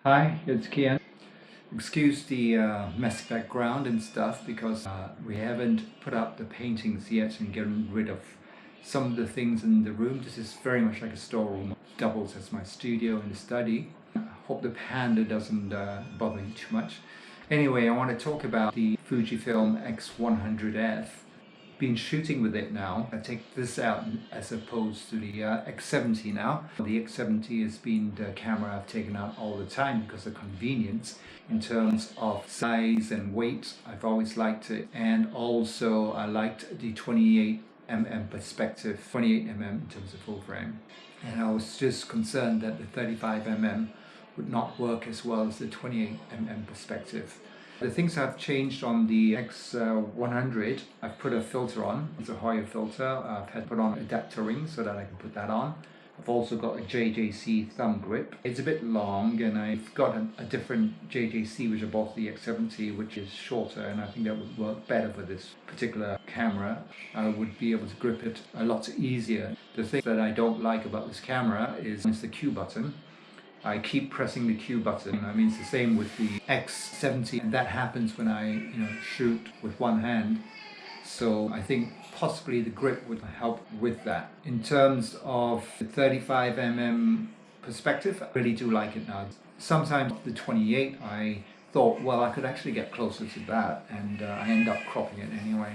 Hi, it's Kian. Excuse the messy background and stuff because we haven't put up the paintings yet and gotten rid of some of the things in the room. This is very much like a storeroom. Doubles as my studio and study. I hope the panda doesn't bother you too much. Anyway, I want to talk about the Fujifilm X100f. Been shooting with it now. I take this out as opposed to the X70 now. The X70 has been the camera I've taken out all the time because of convenience in terms of size and weight. I've always liked it, and also I liked the 28mm perspective, 28mm in terms of full frame. And I was just concerned that the 35mm would not work as well as the 28mm perspective. The things I've changed on the X100, I've put a filter on. It's a Hoyer filter. I've had put on adapter rings so that I can put that on. I've also got a JJC thumb grip. It's a bit long, and I've got a different JJC which I bought the X70, which is shorter, and I think that would work better for this particular camera. I would be able to grip it a lot easier. The thing that I don't like about this camera is the Q button. I keep pressing the Q button. I mean, it's the same with the X70, and that happens when I shoot with one hand. So I think possibly the grip would help with that. In terms of the 35mm perspective, I really do like it now. Sometimes the 28, I thought, well, I could actually get closer to that, and I end up cropping it anyway.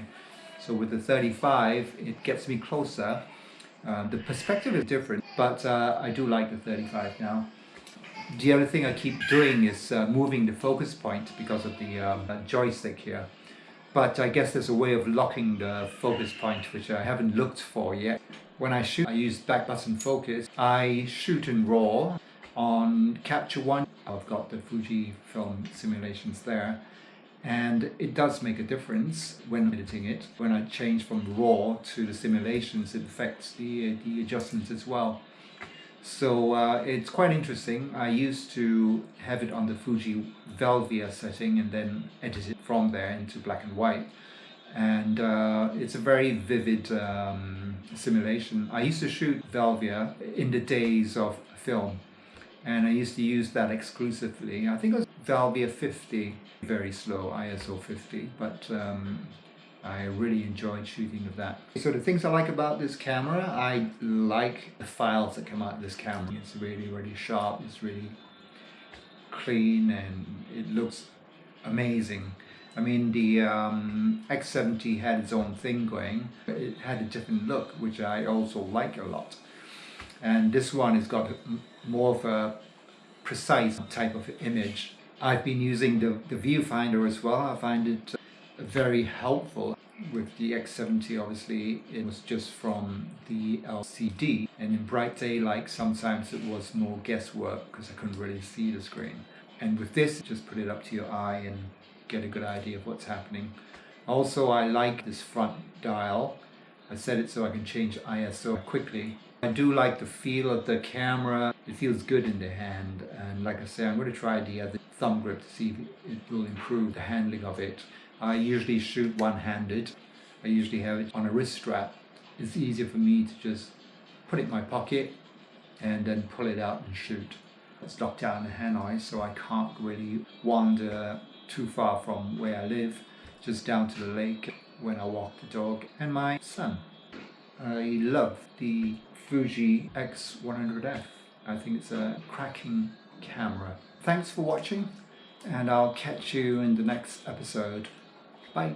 So with the 35, it gets me closer. The perspective is different, but I do like the 35 now. The other thing I keep doing is moving the focus point because of the joystick here. But I guess there's a way of locking the focus point which I haven't looked for yet. When I shoot, I use back button focus. I shoot in RAW on Capture One. I've got the Fujifilm simulations there, and it does make a difference when editing it. When I change from RAW to the simulations, it affects the adjustments as well. So it's quite interesting. I used to have it on the Fuji Velvia setting and then edit it from there into black and white. And it's a very vivid simulation. I used to shoot Velvia in the days of film, and I used to use that exclusively. I think it was Velvia 50, very slow, ISO 50, but I really enjoyed shooting with that. So the things I like about this camera, I like the files that come out of this camera. It's really, really sharp, it's really clean, and it looks amazing. I mean, the X70 had its own thing going, but it had a different look, which I also like a lot. And this one has got more of a precise type of image. I've been using the viewfinder as well. I find it very helpful. With the X70, obviously, it was just from the LCD, and in bright daylight sometimes it was more guesswork because I couldn't really see the screen. And with this, just put it up to your eye and get a good idea of what's happening. Also, I like this front dial. I set it so I can change ISO quickly. I do like the feel of the camera. It feels good in the hand, and like I say, I'm going to try the other thumb grip to see if it will improve the handling of it. I usually shoot one-handed. I usually have it on a wrist strap. It's easier for me to just put it in my pocket and then pull it out and shoot. It's locked down in Hanoi, so I can't really wander too far from where I live, just down to the lake when I walk the dog and my son. I love the Fuji X100f. I think it's a cracking camera. Thanks for watching, and I'll catch you in the next episode. Bye.